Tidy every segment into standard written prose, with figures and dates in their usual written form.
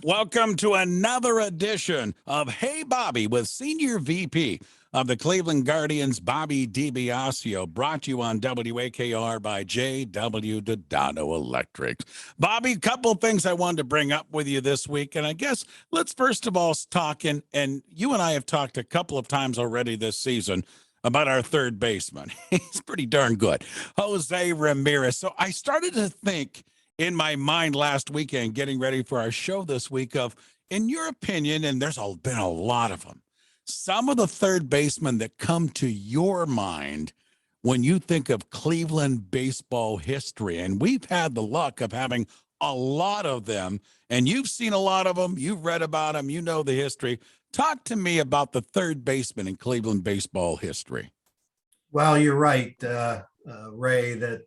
Welcome to another edition of Hey Bobby with Senior VP of the Cleveland Guardians, Bobby DiBiasio, brought to you on WAKR by J.W. Dodano Electric. Bobby, a couple of things I wanted to bring up with you this week, and I guess let's first of all talk, and you and I have talked a couple of times already this season about our third baseman. He's pretty darn good, Jose Ramirez. So I started to think in my mind last weekend, getting ready for our show this week, of, in your opinion, and there's been a lot of them, some of the third basemen that come to your mind when you think of Cleveland baseball history. And we've had the luck of having a lot of them, and you've seen a lot of them. You've read about them. You know the history. Talk to me about the third baseman in Cleveland baseball history. Well, you're right, Ray, that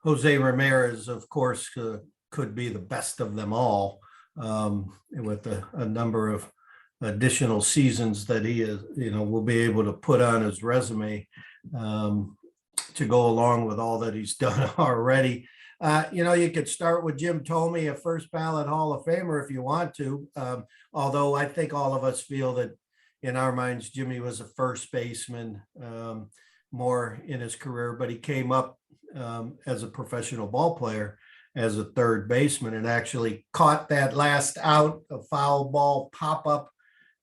Jose Ramirez, of course, could be the best of them all, with a number of additional seasons that he is, will be able to put on his resume to go along with all that he's done already. You could start with Jim Thome, a first ballot Hall of Famer, if you want to, although I think all of us feel that in our minds, Jimmy was a first baseman more in his career, but he came up as a professional ball player as a third baseman and actually caught that last out, a foul ball pop-up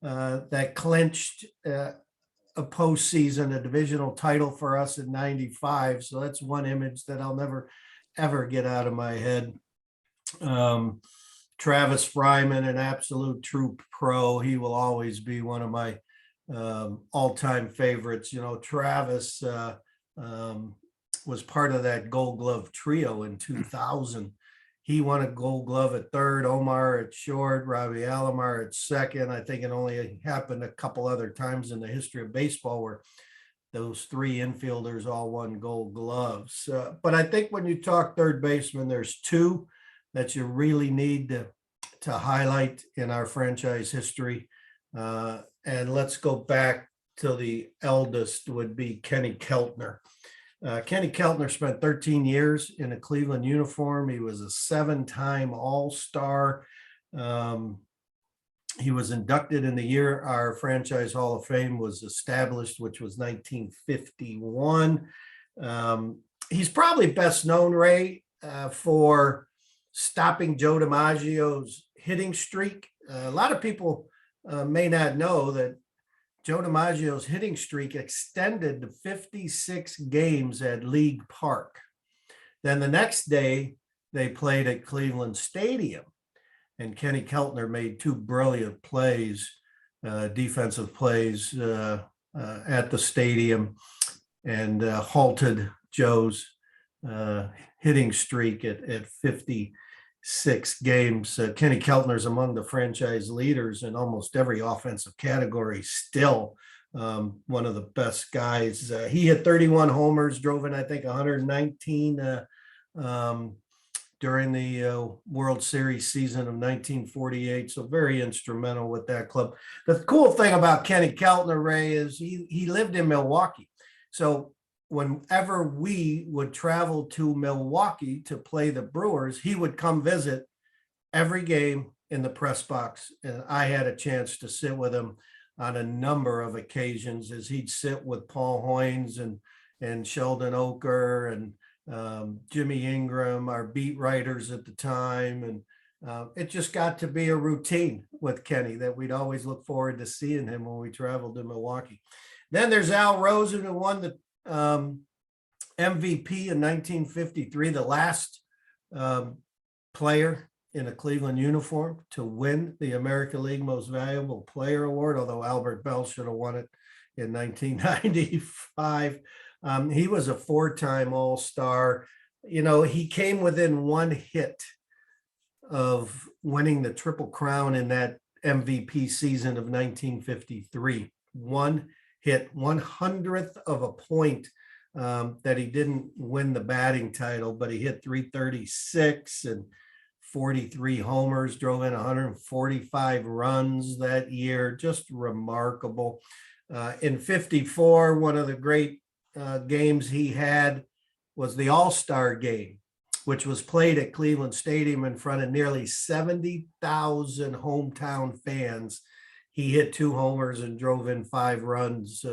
that clinched a postseason, a divisional title for us in '95. So that's one image that I'll never, ever get out of my head. Travis Fryman, an absolute true pro. He will always be one of my all-time favorites. Travis was part of that Gold Glove trio in 2000. He won a Gold Glove at third, Omar at short, Robbie Alomar at second. I think it only happened a couple other times in the history of baseball where those three infielders all won Gold Gloves. But I think when you talk third baseman, there's two that you really need to highlight in our franchise history. And let's go back to the eldest, would be Kenny Keltner. Kenny Keltner spent 13 years in a Cleveland uniform. He was a 7-time All-Star. He was inducted in the year our franchise Hall of Fame was established, which was 1951. He's probably best known, Ray, for stopping Joe DiMaggio's hitting streak. A lot of people may not know that Joe DiMaggio's hitting streak extended to 56 games at League Park. Then the next day, they played at Cleveland Stadium, and Kenny Keltner made two brilliant plays, defensive plays at the stadium, and halted Joe's hitting streak at 56 games. Kenny Keltner is among the franchise leaders in almost every offensive category still. One of the best guys. He hit 31 homers, drove in, I think, 119 during the World Series season of 1948. So very instrumental with that club. The cool thing about Kenny Keltner, Ray, is he lived in Milwaukee. So whenever we would travel to Milwaukee to play the Brewers, he would come visit every game in the press box. And I had a chance to sit with him on a number of occasions as he'd sit with Paul Hoynes and Sheldon Oker and Jimmy Ingram, our beat writers at the time. And it just got to be a routine with Kenny that we'd always look forward to seeing him when we traveled to Milwaukee. Then there's Al Rosen, who won the MVP in 1953, the last player in a Cleveland uniform to win the American League Most Valuable Player Award, although Albert Bell should have won it in 1995. He was a 4-time All-Star. He came within one hit of winning the Triple Crown in that MVP season of 1953. One hit, 100th of a point that he didn't win the batting title, but he hit 336 and 43 homers, drove in 145 runs that year. Just remarkable. In 54, one of the great games he had was the All-Star game which was played at Cleveland Stadium in front of nearly 70,000 hometown fans. He hit 2 homers and drove in 5 runs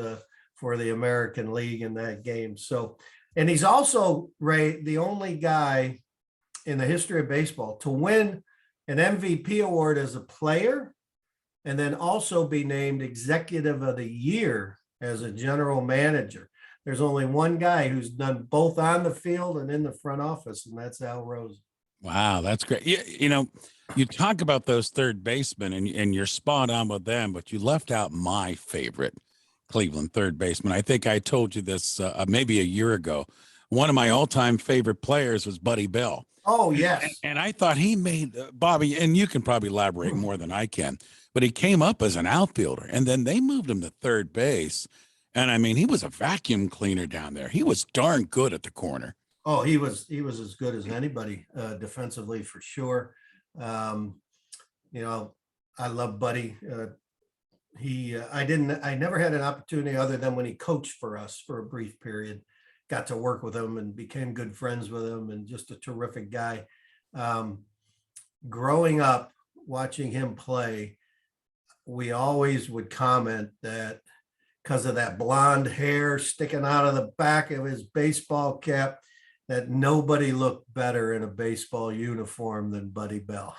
for the American League in that game. So, and he's also, Ray, the only guy in the history of baseball to win an MVP award as a player and then also be named Executive of the Year as a general manager. There's only one guy who's done both on the field and in the front office, and that's Al Rosen. Wow, that's great. You know, you talk about those third basemen, and you're spot on with them, but you left out my favorite Cleveland third baseman. I think I told you this maybe a year ago. One of my all-time favorite players was Buddy Bell. Oh, yes. And I thought he made Bobby, and you can probably elaborate more than I can, but he came up as an outfielder, and then they moved him to third base. And I mean, he was a vacuum cleaner down there. He was darn good at the corner. Oh, he was as good as anybody defensively for sure. You know, I love Buddy. I never had an opportunity other than when he coached for us for a brief period, got to work with him and became good friends with him, and just a terrific guy. Growing up, watching him play, we always would comment that because of that blonde hair sticking out of the back of his baseball cap, that nobody looked better in a baseball uniform than Buddy Bell.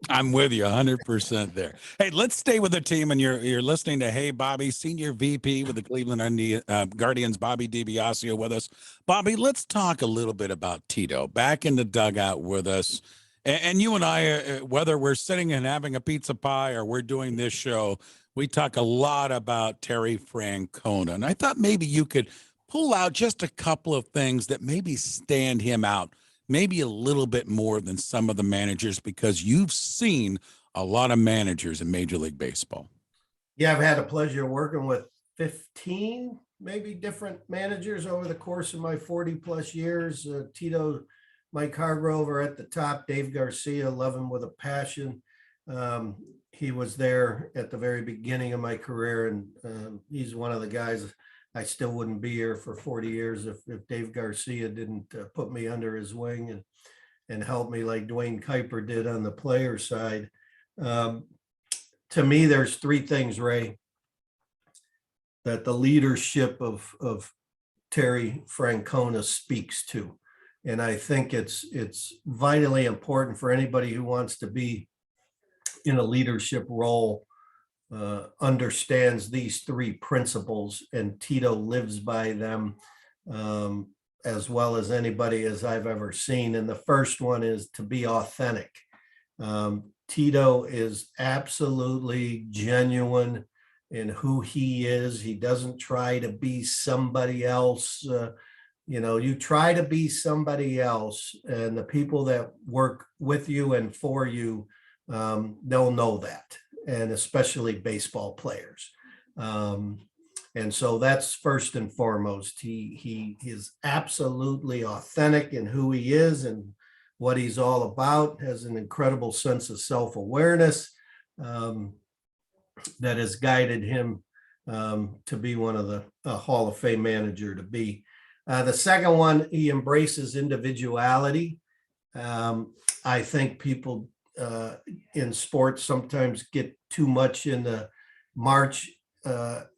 I'm with you 100% there. Hey, let's stay with the team, and you're listening to Hey Bobby, Senior VP with the Cleveland Guardians, Bobby DiBiasio with us. Bobby, let's talk a little bit about Tito back in the dugout with us. And you and I, whether we're sitting and having a pizza pie or we're doing this show, we talk a lot about Terry Francona. And I thought maybe you could pull out just a couple of things that maybe stand him out, maybe a little bit more than some of the managers, because you've seen a lot of managers in Major League Baseball. Yeah, I've had the pleasure of working with 15, maybe different managers over the course of my 40 plus years. Tito, Mike Hargrove are at the top. Dave Garcia, love him with a passion. He was there at the very beginning of my career, and he's one of the guys. I still wouldn't be here for 40 years if Dave Garcia didn't put me under his wing and help me like Dwayne Kuiper did on the player side. To me, there's 3 things, Ray, that the leadership of Terry Francona speaks to. And I think it's vitally important for anybody who wants to be in a leadership role, understands these 3 principles, and Tito lives by them as well as anybody as I've ever seen. And the first one is to be authentic. Tito is absolutely genuine in who he is. He doesn't try to be somebody else. You try to be somebody else, and the people that work with you and for you, they'll know that, and especially baseball players. And so that's first and foremost. He is absolutely authentic in who he is and what he's all about, has an incredible sense of self-awareness that has guided him to be one of the Hall of Fame manager to be. The second one, he embraces individuality. I think people in sports sometimes get too much in the march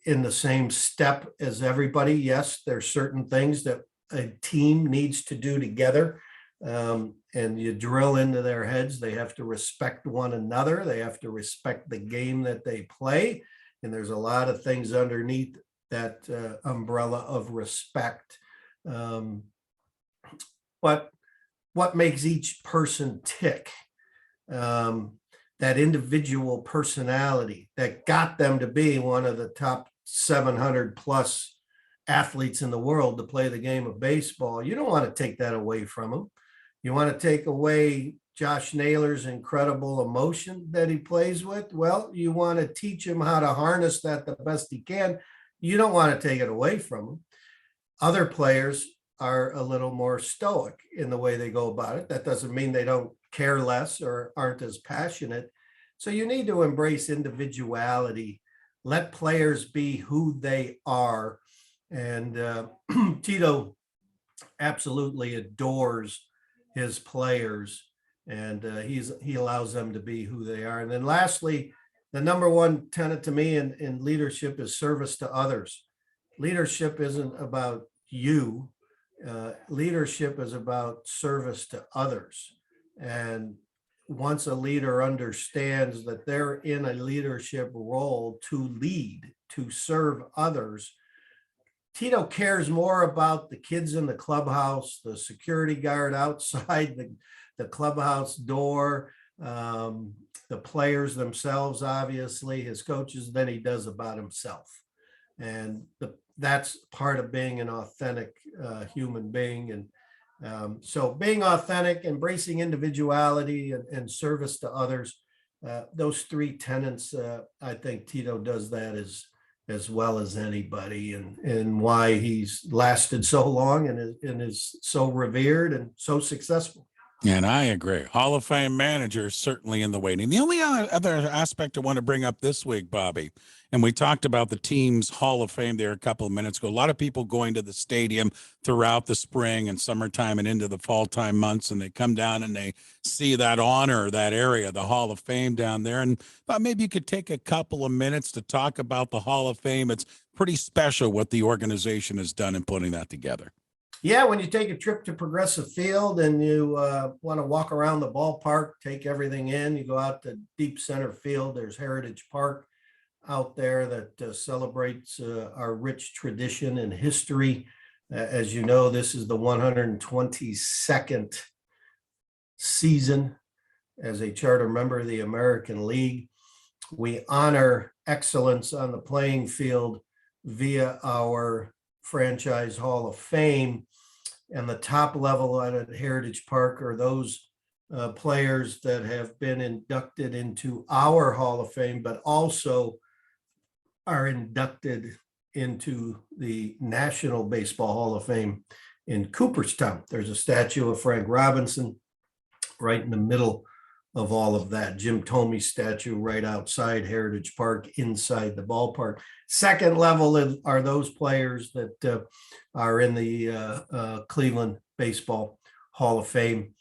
in the same step as everybody. Yes, there's certain things that a team needs to do together, and you drill into their heads. They have to respect one another. They have to respect the game that they play. And there's a lot of things underneath that umbrella of respect. But what makes each person tick? That individual personality that got them to be one of the top 700 plus athletes in the world to play the game of baseball. You don't want to take that away from them. You want to take away Josh Naylor's incredible emotion that he plays with. Well, you want to teach him how to harness that the best he can. You don't want to take it away from him. Other players are a little more stoic in the way they go about it. That doesn't mean they don't care less or aren't as passionate. So you need to embrace individuality, let players be who they are. And Tito absolutely adores his players, and he allows them to be who they are. And then lastly, the number one tenet to me in leadership is service to others. Leadership isn't about you. Leadership is about service to others. And once a leader understands that they're in a leadership role to lead, to serve others, Tito cares more about the kids in the clubhouse, the security guard outside the clubhouse door, the players themselves, obviously, his coaches, than he does about himself. And that's part of being an authentic human being. And so being authentic, embracing individuality, and service to others, those three tenets, I think Tito does that as well as anybody, and why he's lasted so long and is so revered and so successful. And I agree. Hall of Fame manager certainly in the waiting. The only other aspect I want to bring up this week, Bobby, and we talked about the team's Hall of Fame there a couple of minutes ago. A lot of people going to the stadium throughout the spring and summertime and into the fall time months, and they come down and they see that honor, that area, the Hall of Fame down there. And maybe you could take a couple of minutes to talk about the Hall of Fame. It's pretty special what the organization has done in putting that together. Yeah, when you take a trip to Progressive Field and you want to walk around the ballpark, take everything in, you go out to deep center field. There's Heritage Park out there that celebrates our rich tradition and history. As you know, this is the 122nd season as a charter member of the American League. We honor excellence on the playing field via our franchise Hall of Fame. And the top level at Heritage Park are those players that have been inducted into our Hall of Fame, but also are inducted into the National Baseball Hall of Fame in Cooperstown. There's a statue of Frank Robinson right in the middle of all of that. Jim Thome statue right outside Heritage Park, inside the ballpark. Second level are those players that are in the Cleveland Baseball Hall of Fame.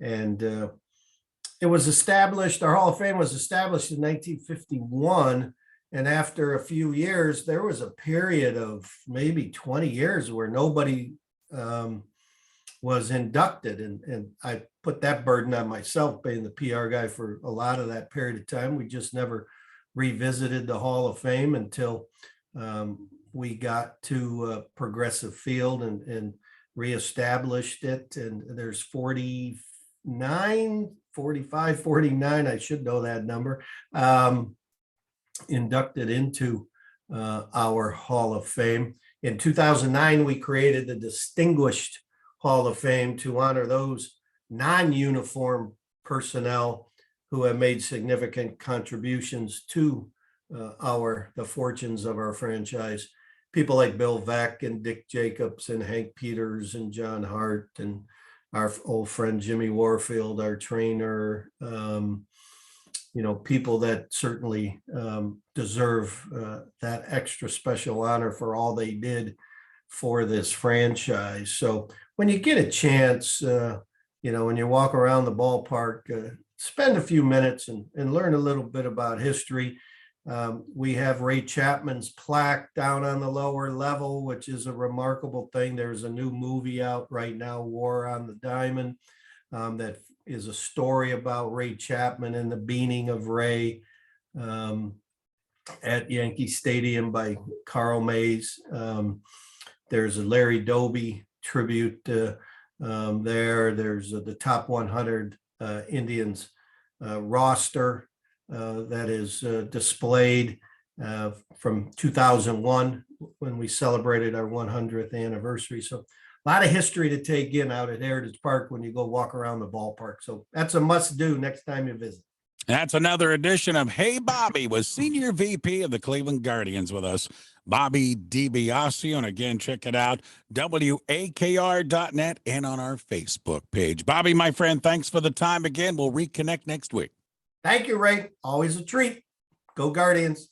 And it was established, our Hall of Fame was established in 1951. And after a few years, there was a period of maybe 20 years where nobody was inducted. And I put that burden on myself, being the PR guy for a lot of that period of time. We just never revisited the Hall of Fame until we got to Progressive Field and reestablished it. And there's 49, 45, 49, I should know that number, inducted into our Hall of Fame. In 2009, we created the Distinguished Hall of Fame to honor those non-uniform personnel who have made significant contributions to the fortunes of our franchise. People like Bill Veeck and Dick Jacobs and Hank Peters and John Hart and our old friend Jimmy Warfield, our trainer. People that certainly deserve that extra special honor for all they did for this franchise. So when you get a chance, when you walk around the ballpark, spend a few minutes and learn a little bit about history. We have Ray Chapman's plaque down on the lower level, which is a remarkable thing. There's a new movie out right now, War on the Diamond, that is a story about Ray Chapman and the beaning of Ray at Yankee Stadium by Carl Mays. There's a Larry Doby tribute there. There's the top 100 Indians roster that is displayed from 2001 when we celebrated our 100th anniversary. So a lot of history to take in out at Heritage Park when you go walk around the ballpark. So that's a must do next time you visit. That's another edition of Hey Bobby with Senior VP of the Cleveland Guardians with us, Bobby DiBiasio. And again, check it out, WAKR.net and on our Facebook page. Bobby, my friend, thanks for the time again. We'll reconnect next week. Thank you, Ray. Always a treat. Go Guardians.